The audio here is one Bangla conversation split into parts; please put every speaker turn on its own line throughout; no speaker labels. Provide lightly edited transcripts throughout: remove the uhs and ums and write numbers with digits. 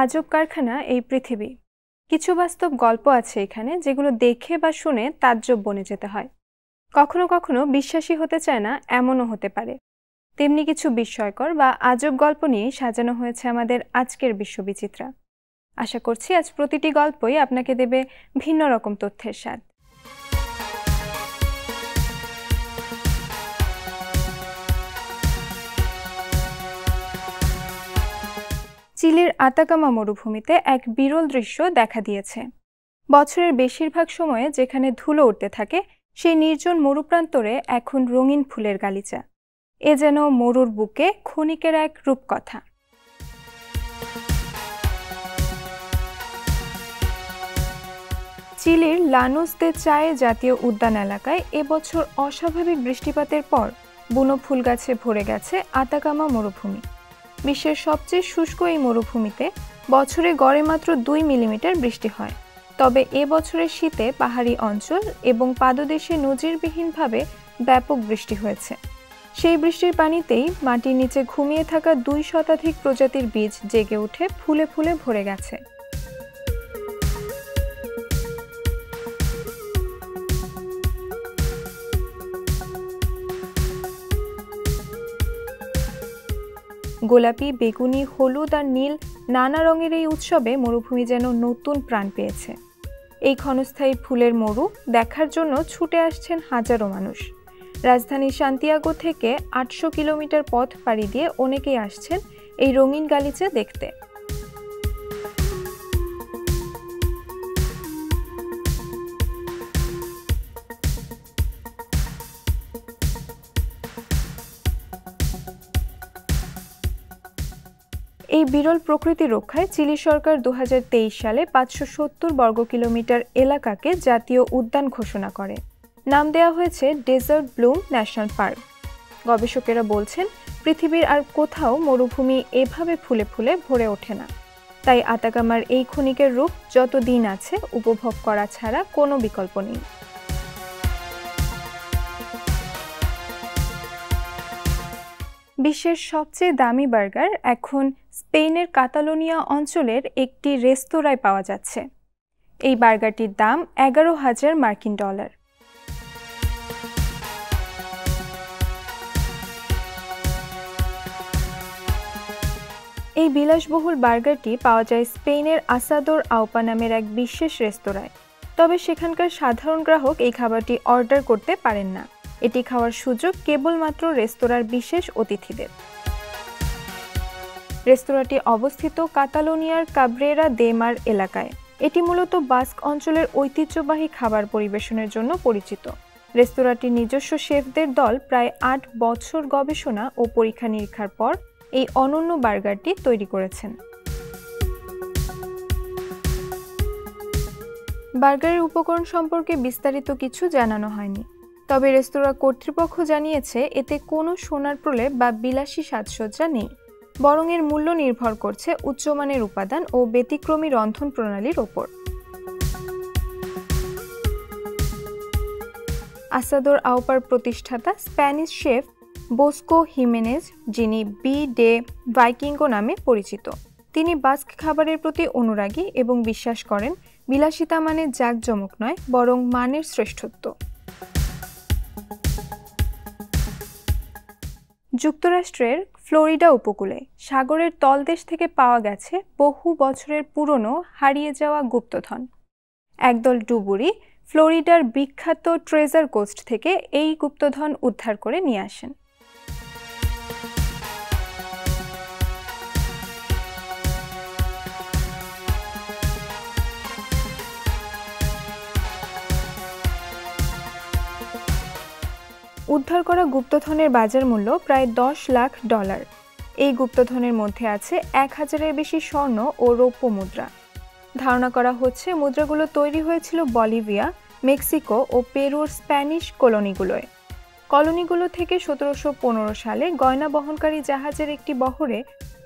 আজব কারখানা এই পৃথিবী। কিছু বাস্তব গল্প আছে এখানে যেগুলো দেখে বা শুনে তাজ্জব বনে যেতে হয়। কখনো কখনো বিশ্বাসই হতে চায় না এমনও হতে পারে। তেমনি কিছু বিস্ময়কর বা আজব গল্প নিয়ে সাজানো হয়েছে আমাদের আজকের বিশ্ববিচিত্রা। আশা করছি আজ প্রতিটি গল্পই আপনাকে দেবে ভিন্ন রকম তথ্যের স্বাদ। চিলির আতাকামা মরুভূমিতে এক বিরল দৃশ্য দেখা দিয়েছে। বছরের বেশিরভাগ সময়ে যেখানে ধুলো উঠতে থাকে, সেই নির্জন মরুপ্রান্তরে এখন রঙিন ফুলের গালিচা। এ যেন মরুর বুকে ক্ষণিকের এক রূপকথা। চিলির লানুস দে চায়ে জাতীয় উদ্যান এলাকায় এবছর অস্বাভাবিক বৃষ্টিপাতের পর বুনো ফুল গাছে ভরে গেছে আতাকামা মরুভূমি। বিশ্বের সবচেয়ে শুষ্ক এই মরুভূমিতে বছরে গড়ে মাত্র 2 মিলিমিটার বৃষ্টি হয়। তবে এ বছরের শীতে পাহাড়ি অঞ্চল এবং পাদদেশে নজিরবিহীনভাবে ব্যাপক বৃষ্টি হয়েছে। সেই বৃষ্টির পানিতেই মাটির নিচে ঘুমিয়ে থাকা 2 শতাধিক প্রজাতির বীজ জেগে উঠে ফুলে ফুলে ভরে গেছে। গোলাপি, বেগুনি, হলুদ আর নীল নানা রঙের এই উৎসবে মরুভূমি যেন নতুন প্রাণ পেয়েছে। এই ক্ষণস্থায়ী ফুলের মরু দেখার জন্য ছুটে আসছেন হাজারো মানুষ। রাজধানী সান্তিয়াগো থেকে 800 কিলোমিটার পথ পাড়ি দিয়ে অনেকেই আসছেন এই রঙিন গালিচা দেখতে। এই বিরল প্রকৃতি রক্ষায় চিলি সরকার 2023 সালে 570 বর্গ কিলোমিটার এলাকাকে জাতীয় উদ্যান ঘোষণা করে। নাম দেওয়া হয়েছে ডেজার্ট ব্লুম ন্যাশনাল পার্ক। গবেষকেরা বলছেন, পৃথিবীর আর কোথাও মরুভূমি এভাবে ফুলে ফুলে ভরে ওঠে না। তাই আতাকামার এই ক্ষণিকের রূপ যতদিন আছে উপভোগ করা ছাড়া কোনো বিকল্প নেই। বিশ্বের সবচেয়ে দামি বার্গার এখন স্পেনের কাতালোনিয়া অঞ্চলের একটি রেস্তোরাঁয় পাওয়া যাচ্ছে। এই বার্গারটির দাম 11,000 মার্কিন ডলার। এই বিলাসবহুল বার্গারটি পাওয়া যায় স্পেনের আসাদোর আউপা নামের এক বিশেষ রেস্তোরাঁয়। তবে সেখানকার সাধারণ গ্রাহক এই খাবারটি অর্ডার করতে পারেন না। এটি খাওয়ার সুযোগ কেবলমাত্র রেস্তোরাঁর বিশেষ অতিথিদের। রেস্তোরাঁটি অবস্থিত কাতালোনিয়ার কাব্রেরা দে মার এলাকায়। এটি মূলত বাস্ক অঞ্চলের ঐতিহ্যবাহী খাবার পরিবেশনের জন্য পরিচিত। রেস্তোরাঁটির নিজস্ব শেফদের দল প্রায় 8 বছর গবেষণা ও পরীক্ষা নিরীক্ষার পর এই অনন্য বার্গারটি তৈরি করেছেন। বার্গারের উপকরণ সম্পর্কে বিস্তারিত কিছু জানানো হয়নি। তবে রেস্তোরাঁ কর্তৃপক্ষ জানিয়েছে এতে কোনো সোনার প্রলেপ বা বিলাসী সাজসজ্জা নেই, বরং এর মূল্য নির্ভর করছে উচ্চমানের উপাদান ও ব্যতিক্রমী রন্ধন প্রণালীর ওপর। আসাদোর আউপার প্রতিষ্ঠাতা স্প্যানিশ শেফ বোস্কো হিমেনেজ, যিনি বি ডে ভাইকিঙ্গো নামে পরিচিত, তিনি বাস্ক খাবারের প্রতি অনুরাগী এবং বিশ্বাস করেন বিলাসিতা মানে জাঁকজমক নয়, বরং মানের শ্রেষ্ঠত্ব। যুক্তরাষ্ট্রের ফ্লোরিডা উপকূলে সাগরের তলদেশ থেকে পাওয়া গেছে বহু বছরের পুরনো হারিয়ে যাওয়া গুপ্তধন। একদল ডুবুরি ফ্লোরিডার বিখ্যাত ট্রেজার কোস্ট থেকে এই গুপ্তধন উদ্ধার করে নিয়ে আসেন। উদ্ধার করা গুপ্তধনের বাজার মূল্য প্রায় $10 লাখ। এই গুপ্তধনের মধ্যে আছে 1000-এর বেশি স্বর্ণ ও রৌপ্য মুদ্রা। ধারণা করা হচ্ছে মুদ্রাগুলো তৈরি হয়েছিল বলিভিয়া, মেক্সিকো ও পেরুর স্প্যানিশ কলোনিগুলোয়। কলোনিগুলো থেকে 1715 সালে গয়না বহনকারী জাহাজের একটি বহরে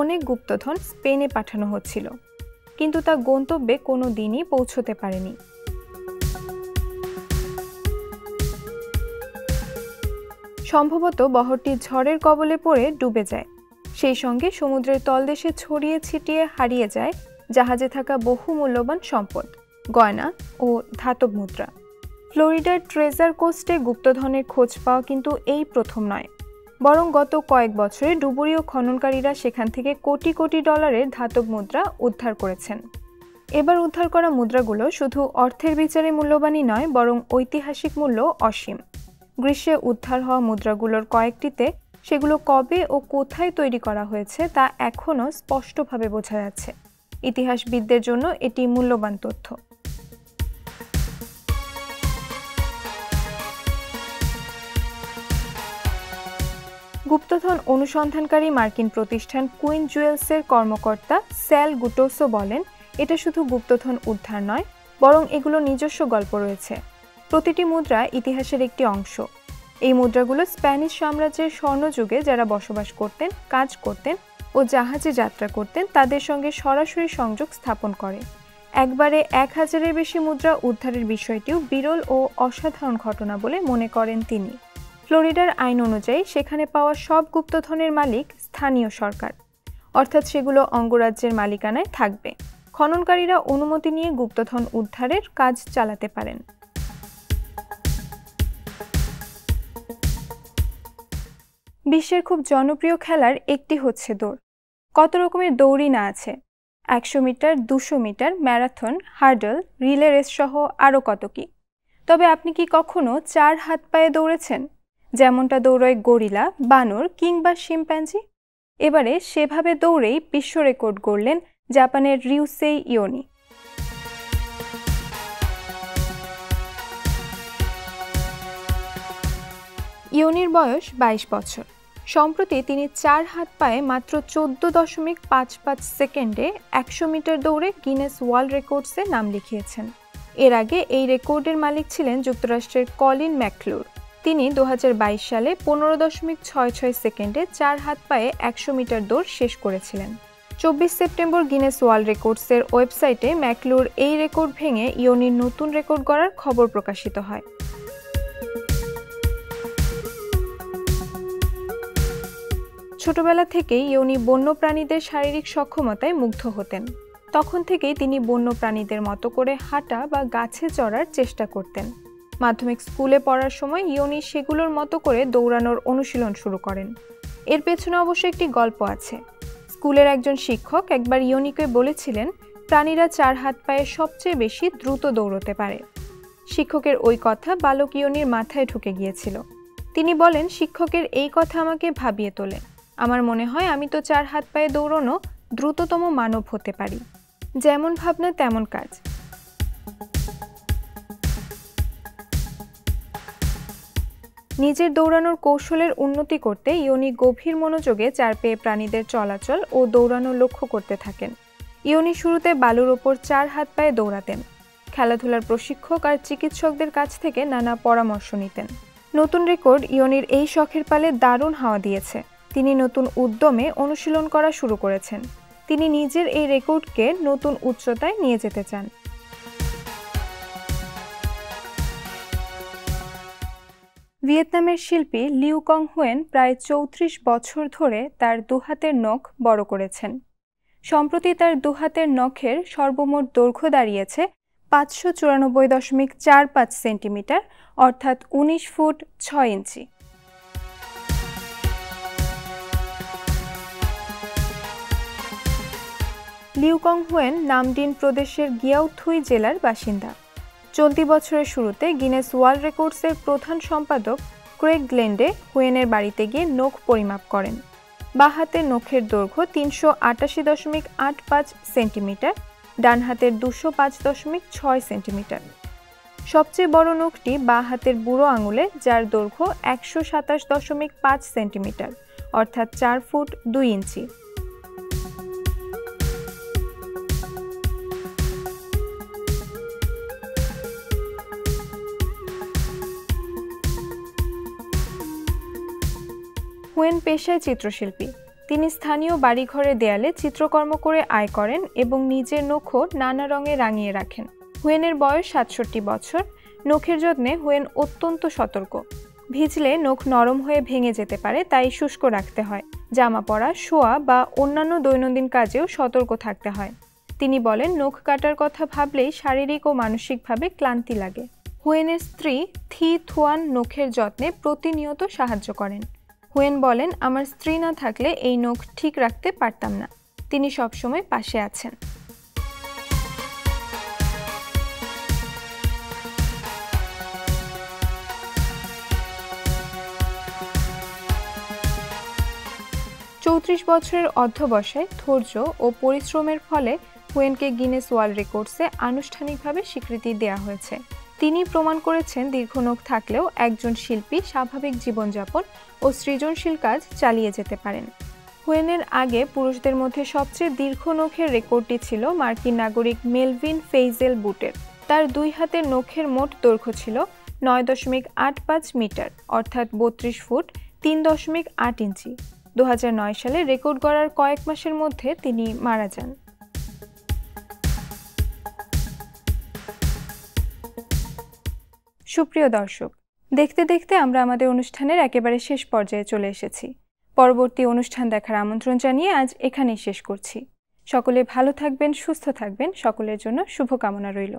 অনেক গুপ্তধন স্পেনে পাঠানো হচ্ছিল, কিন্তু তা গন্তব্যে কোনো দিনই পৌঁছতে পারেনি। সম্ভবত বহরটি ঝড়ের কবলে পড়ে ডুবে যায়। সেই সঙ্গে সমুদ্রের তলদেশে ছড়িয়ে ছিটিয়ে হারিয়ে যায় জাহাজে থাকা বহু মূল্যবান সম্পদ, গয়না ও ধাতব মুদ্রা। ফ্লোরিডার ট্রেজার কোস্টে গুপ্তধনের খোঁজ পাওয়া কিন্তু এই প্রথম নয়, বরং গত কয়েক বছরে ডুবুরি ও খননকারীরা সেখান থেকে কোটি কোটি ডলারের ধাতব মুদ্রা উদ্ধার করেছেন। এবার উদ্ধার করা মুদ্রাগুলো শুধু অর্থের বিচারে মূল্যবানই নয়, বরং ঐতিহাসিক মূল্য অসীম। গ্রীষ্মে উদ্ধার হওয়া মুদ্রাগুলোর কয়েকটিতে সেগুলো কবে ও কোথায় তৈরি করা হয়েছে তা এখনও স্পষ্টভাবে বোঝা যাচ্ছে। ইতিহাসবিদদের জন্য এটি মূল্যবান তথ্য। গুপ্তধন অনুসন্ধানকারী মার্কিন প্রতিষ্ঠান কুইন জুয়েলসের কর্মকর্তা স্যাল গুটোসো বলেন, এটা শুধু গুপ্তধন উদ্ধার নয়, বরং এগুলো নিজস্ব গল্প রয়েছে। প্রতিটি মুদ্রা ইতিহাসের একটি অংশ। এই মুদ্রাগুলো স্প্যানিশ সাম্রাজ্যের স্বর্ণযুগে যারা বসবাস করতেন, কাজ করতেন ও জাহাজে যাত্রা করতেন তাদের সঙ্গে সরাসরি সংযোগ স্থাপন করে। একবারে 1000-এর বেশি মুদ্রা উদ্ধারের বিষয়টিও বিরল ও অসাধারণ ঘটনা বলে মনে করেন তিনি। ফ্লোরিডার আইন অনুযায়ী সেখানে পাওয়া সব গুপ্তধনের মালিক স্থানীয় সরকার, অর্থাৎ সেগুলো অঙ্গরাজ্যের মালিকানায় থাকবে। খননকারীরা অনুমতি নিয়ে গুপ্তধন উদ্ধারের কাজ চালাতে পারেন। বিশ্বের খুব জনপ্রিয় খেলার একটি হচ্ছে দৌড়। কত রকমের দৌড়ই না আছে, 100 metre, 200 metre, marathon, hurdle, relay race সহ আরও কত কি। তবে আপনি কি কখনো 4 হাত পায়ে দৌড়েছেন, যেমনটা দৌড়য় গরিলা, বানর কিংবা শিম্প্যাঞ্জি? এবারে সেভাবে দৌড়েই বিশ্ব রেকর্ড গড়লেন জাপানের রিউসেই ইয়োনি। ইয়োনির বয়স 22 বছর। সম্প্রতি তিনি 4 হাত পায়ে মাত্র 14.55 সেকেন্ডে 100 মিটার দৌড়ে গিনেস ওয়ার্ল্ড রেকর্ডসে নাম লিখিয়েছেন। এর আগে এই রেকর্ডের মালিক ছিলেন যুক্তরাষ্ট্রের কলিন ম্যাকক্লুর। তিনি 2022 সালে 15.66 সেকেন্ডে 4 হাত পায়ে 100 মিটার দৌড় শেষ করেছিলেন। 24 সেপ্টেম্বর গিনেস ওয়ার্ল্ড রেকর্ডসের ওয়েবসাইটে ম্যাকক্লুর এই রেকর্ড ভেঙে ইয়োনির নতুন রেকর্ড গড়ার খবর প্রকাশিত হয়। ছোটবেলা থেকেই ইয়োনি বন্যপ্রাণীদের শারীরিক সক্ষমতায় মুগ্ধ হতেন। তখন থেকেই তিনি বন্যপ্রাণীদের মতো করে হাঁটা বা গাছে চড়ার চেষ্টা করতেন। মাধ্যমিক স্কুলে পড়ার সময় ইয়োনি সেগুলোর মতো করে দৌড়ানোর অনুশীলন শুরু করেন। এর পেছনে অবশ্য একটি গল্প আছে। স্কুলের একজন শিক্ষক একবার ইয়োনিকে বলেছিলেন, প্রাণীরা 4 হাত পায়ে সবচেয়ে বেশি দ্রুত দৌড়তে পারে। শিক্ষকের ওই কথা বালক ইয়োনির মাথায় ঢুকে গিয়েছিল। তিনি বলেন, শিক্ষকের এই কথা আমাকে ভাবিয়ে তোলে। আমার মনে হয় আমি তো 4 হাত পায়ে দৌড়ানো দ্রুততম মানব হতে পারি। যেমন ভাবনা তেমন কাজ। নিজের দৌড়ানোর কৌশলের উন্নতি করতে ইয়োনি গভীর মনোযোগে 4 পেয়ে প্রাণীদের চলাচল ও দৌড়ানো লক্ষ্য করতে থাকেন। ইয়োনি শুরুতে বালুর ওপর 4 হাত পায়ে দৌড়াতেন। খেলাধুলার প্রশিক্ষক আর চিকিৎসকদের কাছ থেকে নানা পরামর্শ নিতেন। নতুন রেকর্ড ইয়োনির এই শখের পালে দারুণ হাওয়া দিয়েছে। তিনি নতুন উদ্যমে অনুশীলন করা শুরু করেছেন। তিনি নিজের এই রেকর্ডকে নতুন উচ্চতায় নিয়ে যেতে চান। ভিয়েতনামের শিল্পী লিউ কং হুয়েন প্রায় 34 বছর ধরে তার 2 হাতের নখ বড় করেছেন। সম্প্রতি তার 2 হাতের নখের সর্বমোট দৈর্ঘ্য দাঁড়িয়েছে 594.45 সেন্টিমিটার, অর্থাৎ 19 feet 6 inch. Liu Cong Huyen Nam Dinh প্রদেশের গিয়াওথুই জেলার বাসিন্দা। চলতি বছরের শুরুতে গিনেস ওয়ার্ল্ড রেকর্ডসের প্রধান সম্পাদক ক্রেগ গ্লেন্ডে হুয়েনের বাড়িতে গিয়ে নখ পরিমাপ করেন। বাঁ হাতের নখের দৈর্ঘ্য 388.85 সেন্টিমিটার, ডান হাতের 205.6 সেন্টিমিটার। সবচেয়ে বড় নখটি বাঁ হাতের বুড়ো আঙুলে, যার দৈর্ঘ্য 127.5 সেন্টিমিটার, অর্থাৎ 4 ফুট 2 ইঞ্চি। হুয়েন পেশায় চিত্রশিল্পী। তিনি স্থানীয় বাড়িঘরের দেয়ালে চিত্রকর্ম করে আয় করেন এবং নিজের নখও নানা রঙে রাঙিয়ে রাখেন। হুয়েনের বয়স 67 বছর। নখের যত্নে হুয়েন অত্যন্ত সতর্ক। ভিজলে নখ নরম হয়ে ভেঙে যেতে পারে, তাই শুষ্ক রাখতে হয়। জামা পরা, শোয়া বা অন্যান্য দৈনন্দিন কাজেও সতর্ক থাকতে হয়। তিনি বলেন, নখ কাটার কথা ভাবলেই শারীরিক ও মানসিকভাবে ক্লান্তি লাগে। হুয়েনের স্ত্রী থি থুয়ান নখের যত্নে প্রতিনিয়ত সাহায্য করেন। হুয়েন বলেন, আমার স্ত্রী না থাকলে এই নখ ঠিক রাখতে পারতাম না। তিনি সবসময় পাশে আছেন। চৌত্রিশ বছরের অধ্যবসায়, ধৈর্য ও পরিশ্রমের ফলে হুয়েনকে গিনেস ওয়ার্ল্ড রেকর্ডসে আনুষ্ঠানিকভাবে স্বীকৃতি দেওয়া হয়েছে। তিনি প্রমাণ করেছেন দীর্ঘ নখ থাকলেও একজন শিল্পী স্বাভাবিক জীবনযাপন ও সৃজনশীল কাজ চালিয়ে যেতে পারেন। হুয়েনের আগে পুরুষদের মধ্যে সবচেয়ে দীর্ঘ নখের রেকর্ডটি ছিল মার্কিন নাগরিক মেলভিন ফেইজেল বুটের। তার 2 হাতের নখের মোট দৈর্ঘ্য ছিল 9.85 মিটার, অর্থাৎ 32 ফুট 3.8 ইঞ্চি। 2009 সালে রেকর্ড গড়ার কয়েক মাসের মধ্যে তিনি মারা যান। সুপ্রিয় দর্শক, দেখতে দেখতে আমরা আমাদের অনুষ্ঠানের একেবারে শেষ পর্যায়ে চলে এসেছি। পরবর্তী অনুষ্ঠান দেখার আমন্ত্রণ জানিয়ে আজ এখানেই শেষ করছি। সকলে ভালো থাকবেন, সুস্থ থাকবেন। সকলের জন্য শুভকামনা রইল।